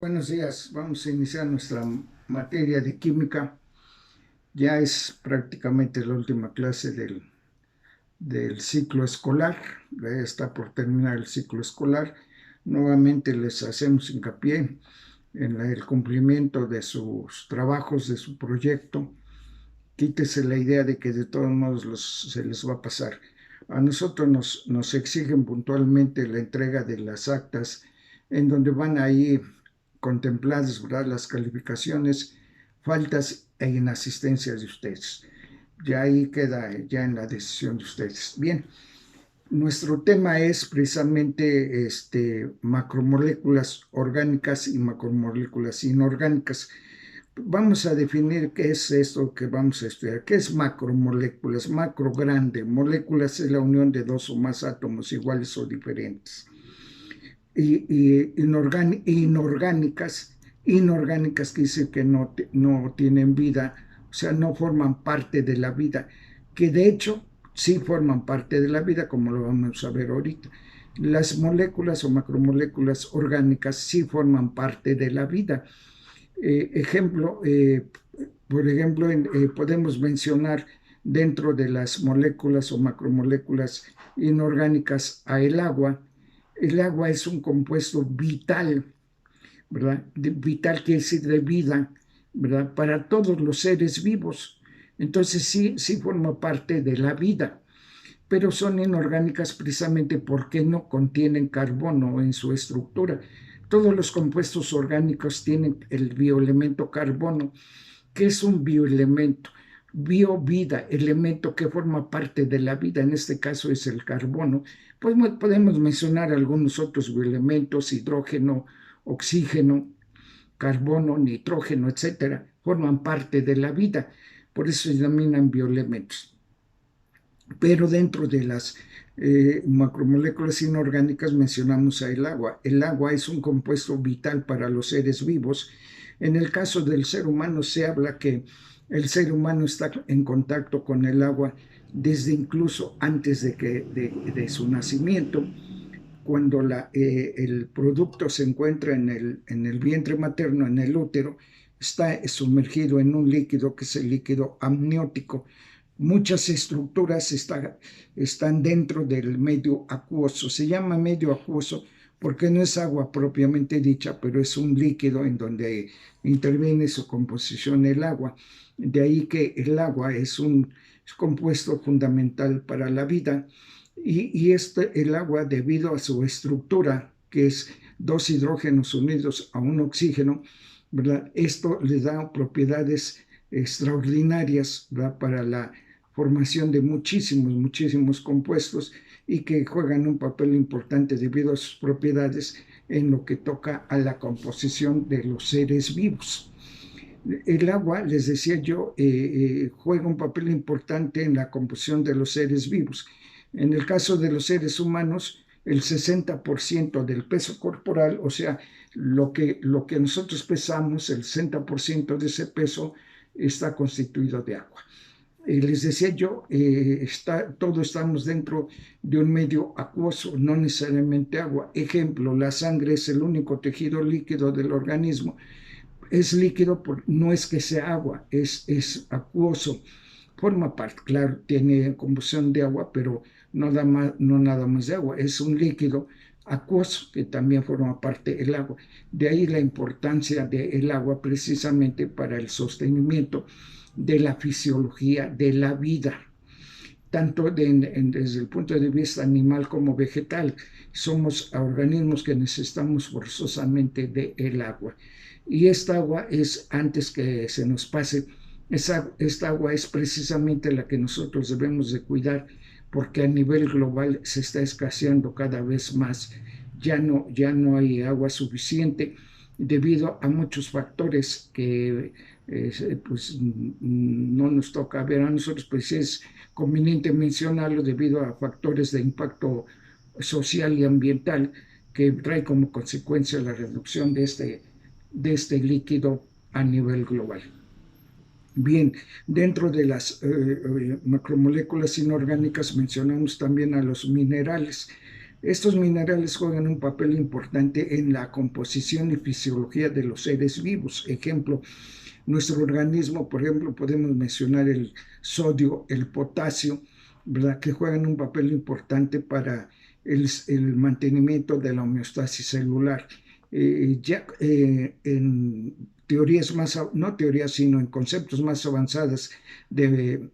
Buenos días, vamos a iniciar nuestra materia de química. Ya es prácticamente la última clase del ciclo escolar, ya está por terminar el ciclo escolar. Nuevamente les hacemos hincapié en el cumplimiento de sus trabajos, de su proyecto. Quítese la idea de que de todos modos se les va a pasar. A nosotros nos exigen puntualmente la entrega de las actas en donde van ahí contempladas, ¿verdad?, las calificaciones, faltas e inasistencias de ustedes. Ya ahí queda ya en la decisión de ustedes. Bien, nuestro tema es precisamente macromoléculas orgánicas y macromoléculas inorgánicas. Vamos a definir qué es esto que vamos a estudiar. ¿Qué es macromoléculas? Macro, grande. Moléculas es la unión de dos o más átomos iguales o diferentes. Y inorgánicas que dicen que no tienen vida, o sea, no forman parte de la vida, que de hecho sí forman parte de la vida, como lo vamos a ver ahorita. Las moléculas o macromoléculas orgánicas sí forman parte de la vida. Ejemplo, por ejemplo, podemos mencionar dentro de las moléculas o macromoléculas inorgánicas a el agua. El agua es un compuesto vital, ¿verdad? Vital quiere decir de vida, ¿verdad? Para todos los seres vivos. Entonces sí forma parte de la vida, pero son inorgánicas precisamente porque no contienen carbono en su estructura. Todos los compuestos orgánicos tienen el bioelemento carbono, que es un bioelemento. Vida, elemento que forma parte de la vida, en este caso es el carbono. Pues podemos mencionar algunos otros bioelementos: hidrógeno, oxígeno, carbono, nitrógeno, etcétera, forman parte de la vida, por eso se denominan bioelementos. Pero dentro de las macromoléculas inorgánicas mencionamos a el agua. El agua es un compuesto vital para los seres vivos. En el caso del ser humano se habla que el ser humano está en contacto con el agua desde incluso antes de su nacimiento. Cuando el producto se encuentra en el vientre materno, en el útero, está sumergido en un líquido que es el líquido amniótico. Muchas estructuras están dentro del medio acuoso. Se llama medio acuoso porque no es agua propiamente dicha, pero es un líquido en donde interviene su composición el agua. De ahí que el agua es un compuesto fundamental para la vida. El agua, debido a su estructura, que es dos hidrógenos unidos a un oxígeno, ¿verdad? Esto le da propiedades extraordinarias, ¿verdad?, para la formación de muchísimos compuestos, y que juegan un papel importante debido a sus propiedades en lo que toca a la composición de los seres vivos. El agua, les decía yo, juega un papel importante en la composición de los seres vivos. En el caso de los seres humanos, el 60% del peso corporal, o sea, lo que nosotros pesamos, el 60% de ese peso está constituido de agua. Les decía yo, todos estamos dentro de un medio acuoso, no necesariamente agua. Ejemplo, la sangre es el único tejido líquido del organismo. Es líquido, no es que sea agua, es acuoso. Forma parte, claro, tiene composición de agua, pero no nada más de agua. Es un líquido acuoso que también forma parte del agua. De ahí la importancia del agua precisamente para el sostenimiento de la fisiología de la vida, tanto desde el punto de vista animal como vegetal. Somos organismos que necesitamos forzosamente del agua. Y esta agua es, antes que se nos pase, esta agua es precisamente la que nosotros debemos de cuidar, porque a nivel global se está escaseando cada vez más. Ya no hay agua suficiente debido a muchos factores que pues no nos toca ver a nosotros, pues es conveniente mencionarlo debido a factores de impacto social y ambiental que trae como consecuencia la reducción de este líquido a nivel global. Bien, dentro de las macromoléculas inorgánicas mencionamos también a los minerales. Estos minerales juegan un papel importante en la composición y fisiología de los seres vivos. Ejemplo, nuestro organismo, por ejemplo, podemos mencionar el sodio, el potasio, ¿verdad? Que juegan un papel importante para el mantenimiento de la homeostasis celular. En teorías más, no teorías, sino en conceptos más avanzadas de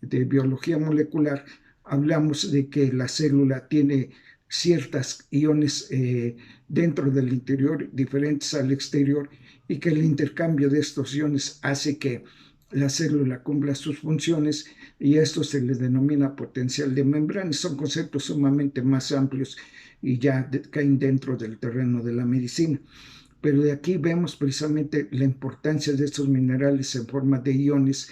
biología molecular, hablamos de que la célula tiene ciertas iones dentro del interior, diferentes al exterior, y que el intercambio de estos iones hace que la célula cumpla sus funciones, y a esto se le denomina potencial de membrana. Son conceptos sumamente más amplios y ya caen dentro del terreno de la medicina. Pero de aquí vemos precisamente la importancia de estos minerales en forma de iones.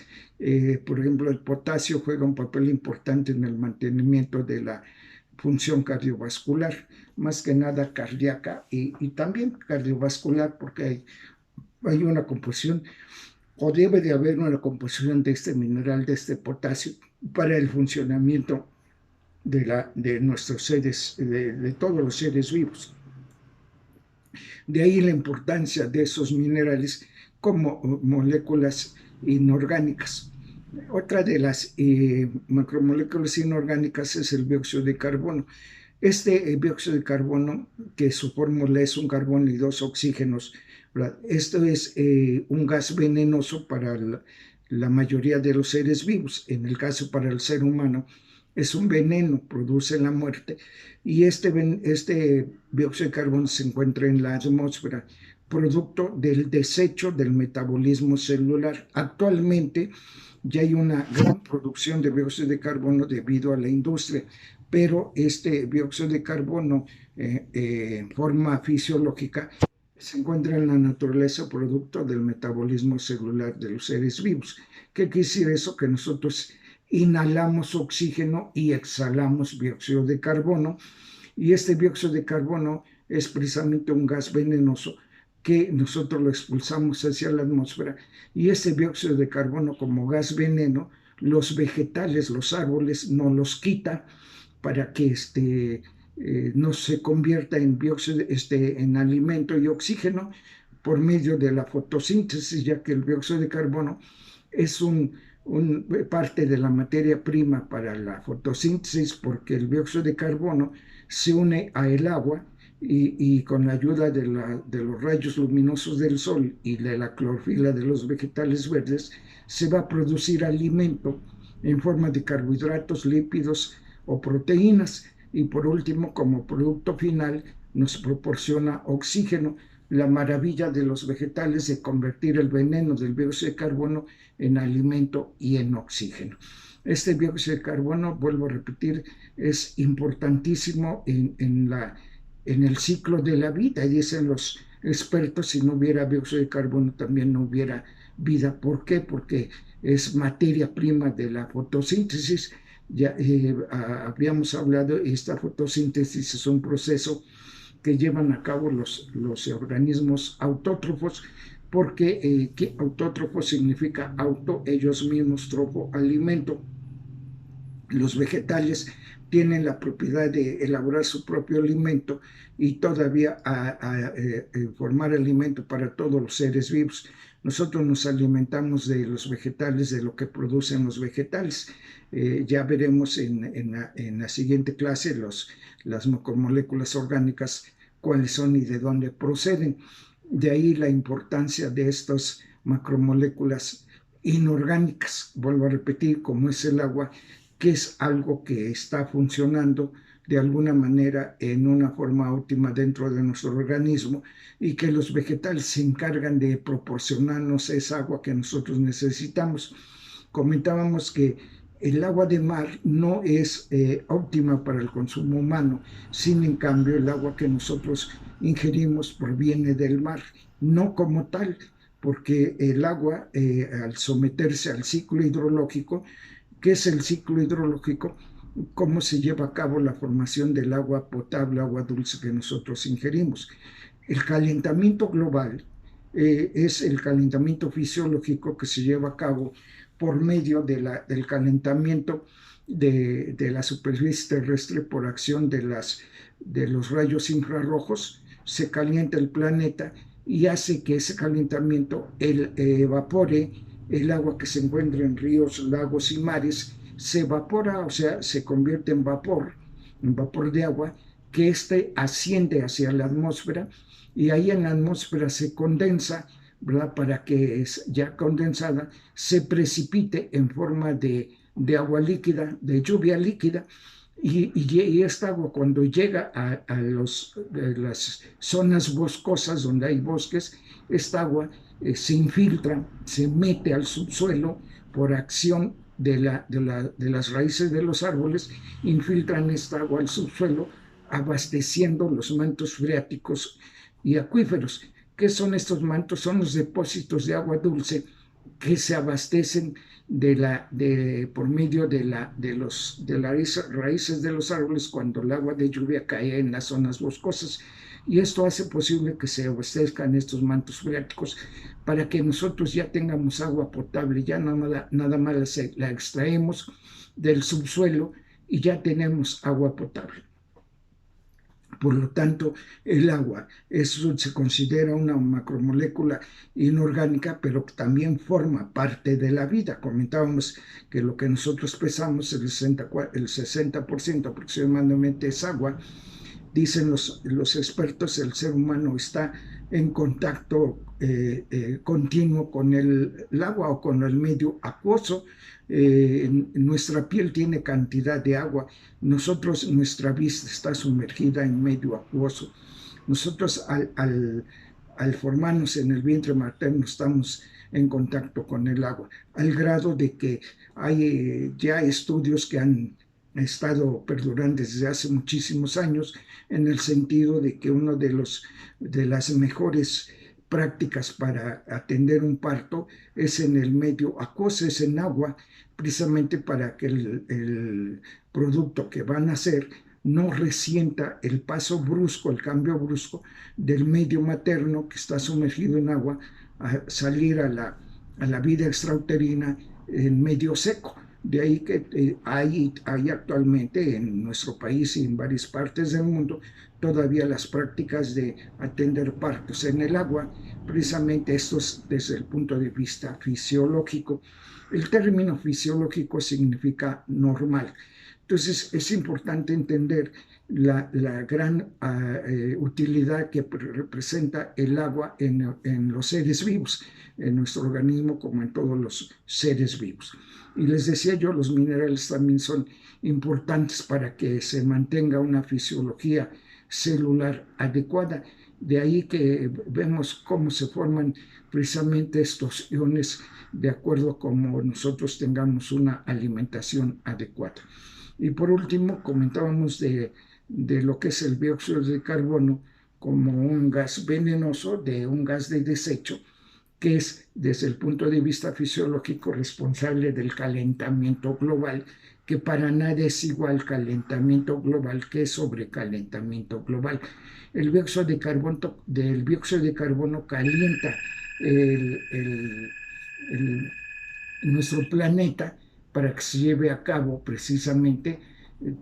Por ejemplo, el potasio juega un papel importante en el mantenimiento de la función cardiovascular, más que nada cardíaca y también cardiovascular, porque hay una composición, o debe de haber una composición de este mineral, de este potasio, para el funcionamiento de nuestros seres, de todos los seres vivos. De ahí la importancia de esos minerales como moléculas inorgánicas. Otra de las macromoléculas inorgánicas es el dióxido de carbono. Este dióxido de carbono, que su fórmula es un carbono y dos oxígenos, ¿verdad? Esto es un gas venenoso para la mayoría de los seres vivos. En el caso para el ser humano, es un veneno, produce la muerte, y este dióxido de carbono se encuentra en la atmósfera, producto del desecho del metabolismo celular. Actualmente ya hay una gran producción de dióxido de carbono debido a la industria, pero este dióxido de carbono en forma fisiológica se encuentra en la naturaleza producto del metabolismo celular de los seres vivos. ¿Qué quiere decir eso? Que nosotros inhalamos oxígeno y exhalamos dióxido de carbono, y este dióxido de carbono es precisamente un gas venenoso que nosotros lo expulsamos hacia la atmósfera, y este dióxido de carbono como gas veneno, los vegetales, los árboles, no los quitan para que no se convierta en dióxido, en alimento y oxígeno por medio de la fotosíntesis, ya que el dióxido de carbono es parte de la materia prima para la fotosíntesis, porque el dióxido de carbono se une a el agua y con la ayuda de los rayos luminosos del sol y de la clorofila de los vegetales verdes, se va a producir alimento en forma de carbohidratos, lípidos o proteínas, y por último, como producto final, nos proporciona oxígeno. La maravilla de los vegetales de convertir el veneno del dióxido de carbono en alimento y en oxígeno. Este dióxido de carbono, vuelvo a repetir, es importantísimo en el ciclo de la vida. Dicen los expertos, si no hubiera dióxido de carbono también no hubiera vida. ¿Por qué? Porque es materia prima de la fotosíntesis. Ya habíamos hablado, esta fotosíntesis es un proceso que llevan a cabo los organismos autótrofos, porque autótrofo significa auto, ellos mismos, trofo, alimento. Los vegetales tienen la propiedad de elaborar su propio alimento y todavía formar alimento para todos los seres vivos. Nosotros nos alimentamos de los vegetales, de lo que producen los vegetales. Ya veremos en la siguiente clase las macromoléculas orgánicas, cuáles son y de dónde proceden. De ahí la importancia de estas macromoléculas inorgánicas, vuelvo a repetir, como es el agua, que es algo que está funcionando de alguna manera en una forma óptima dentro de nuestro organismo, y que los vegetales se encargan de proporcionarnos esa agua que nosotros necesitamos. Comentábamos que el agua de mar no es óptima para el consumo humano, sin en cambio el agua que nosotros ingerimos proviene del mar, no como tal, porque el agua al someterse al ciclo hidrológico, ¿qué es el ciclo hidrológico? Cómo se lleva a cabo la formación del agua potable, agua dulce que nosotros ingerimos. El calentamiento global es el calentamiento fisiológico que se lleva a cabo por medio del calentamiento de la superficie terrestre por acción de los rayos infrarrojos, se calienta el planeta y hace que ese calentamiento evapore el agua que se encuentra en ríos, lagos y mares, se evapora, o sea, se convierte en vapor de agua, que éste asciende hacia la atmósfera y ahí en la atmósfera se condensa, ¿verdad? Para que ya condensada se precipite en forma de agua líquida, de lluvia líquida, y esta agua cuando llega las zonas boscosas donde hay bosques, esta agua se infiltra, se mete al subsuelo por acción de las raíces de los árboles, infiltran esta agua al subsuelo, abasteciendo los mantos freáticos y acuíferos. ¿Qué son estos mantos? Son los depósitos de agua dulce que se abastecen por medio de las raíces de los árboles cuando el agua de lluvia cae en las zonas boscosas. Y esto hace posible que se abastezcan estos mantos freáticos para que nosotros ya tengamos agua potable, ya nada más la extraemos del subsuelo y ya tenemos agua potable. Por lo tanto, el agua se considera una macromolécula inorgánica, pero también forma parte de la vida. Comentábamos que lo que nosotros pesamos, el 60% aproximadamente es agua. Dicen los expertos, el ser humano está en contacto continuo con el agua o con el medio acuoso. Nuestra piel tiene cantidad de agua. Nuestra vista está sumergida en medio acuoso. Nosotros al formarnos en el vientre materno estamos en contacto con el agua, al grado de que hay ya estudios que han estado perdurando desde hace muchísimos años, en el sentido de que una de las mejores prácticas para atender un parto es en el medio acuoso, es en agua, precisamente para que el producto que van a hacer no resienta el paso brusco, el cambio brusco del medio materno que está sumergido en agua a salir a la vida extrauterina en medio seco. De ahí que hay actualmente en nuestro país y en varias partes del mundo todavía las prácticas de atender partos en el agua, precisamente esto es desde el punto de vista fisiológico. El término fisiológico significa normal. Entonces es importante entender la gran utilidad que representa el agua en los seres vivos, en nuestro organismo como en todos los seres vivos. Y les decía yo, los minerales también son importantes para que se mantenga una fisiología celular adecuada. De ahí que vemos cómo se forman precisamente estos iones de acuerdo a cómo nosotros tengamos una alimentación adecuada. Y por último, comentábamos de lo que es el dióxido de carbono como un gas venenoso, de un gas de desecho, que es desde el punto de vista fisiológico responsable del calentamiento global, que para nada es igual calentamiento global que sobrecalentamiento global. El dióxido de carbono calienta nuestro planeta para que se lleve a cabo precisamente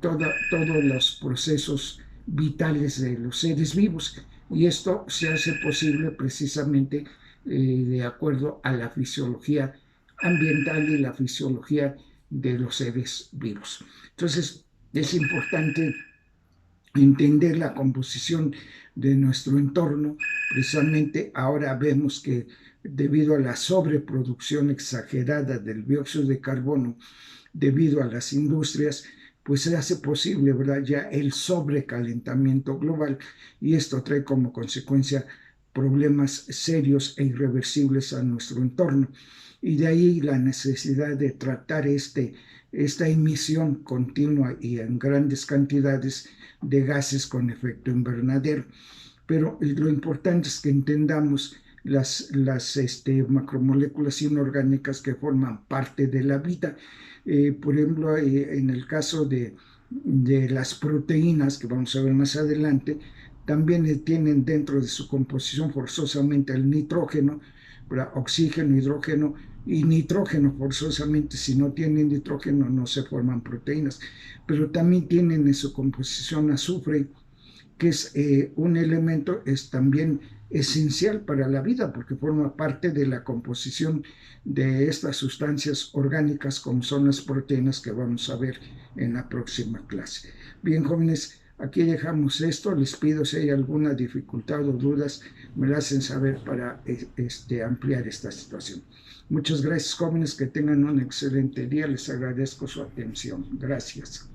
todos los procesos vitales de los seres vivos. Y esto se hace posible precisamente de acuerdo a la fisiología ambiental y la fisiología de los seres vivos. Entonces, es importante entender la composición de nuestro entorno. Precisamente ahora vemos que debido a la sobreproducción exagerada del dióxido de carbono, debido a las industrias, pues se hace posible, ¿verdad?, ya el sobrecalentamiento global, y esto trae como consecuencia problemas serios e irreversibles a nuestro entorno. Y de ahí la necesidad de tratar esta emisión continua y en grandes cantidades de gases con efecto invernadero. Pero lo importante es que entendamos las macromoléculas inorgánicas que forman parte de la vida. Por ejemplo, en el caso de las proteínas, que vamos a ver más adelante, también tienen dentro de su composición forzosamente el nitrógeno, oxígeno, hidrógeno y nitrógeno forzosamente. Si no tienen nitrógeno no se forman proteínas, pero también tienen en su composición azufre, que es un elemento es también esencial para la vida porque forma parte de la composición de estas sustancias orgánicas como son las proteínas que vamos a ver en la próxima clase. Bien, jóvenes, aquí dejamos esto. Les pido si hay alguna dificultad o dudas, me la hacen saber para ampliar esta situación. Muchas gracias, jóvenes, que tengan un excelente día. Les agradezco su atención. Gracias.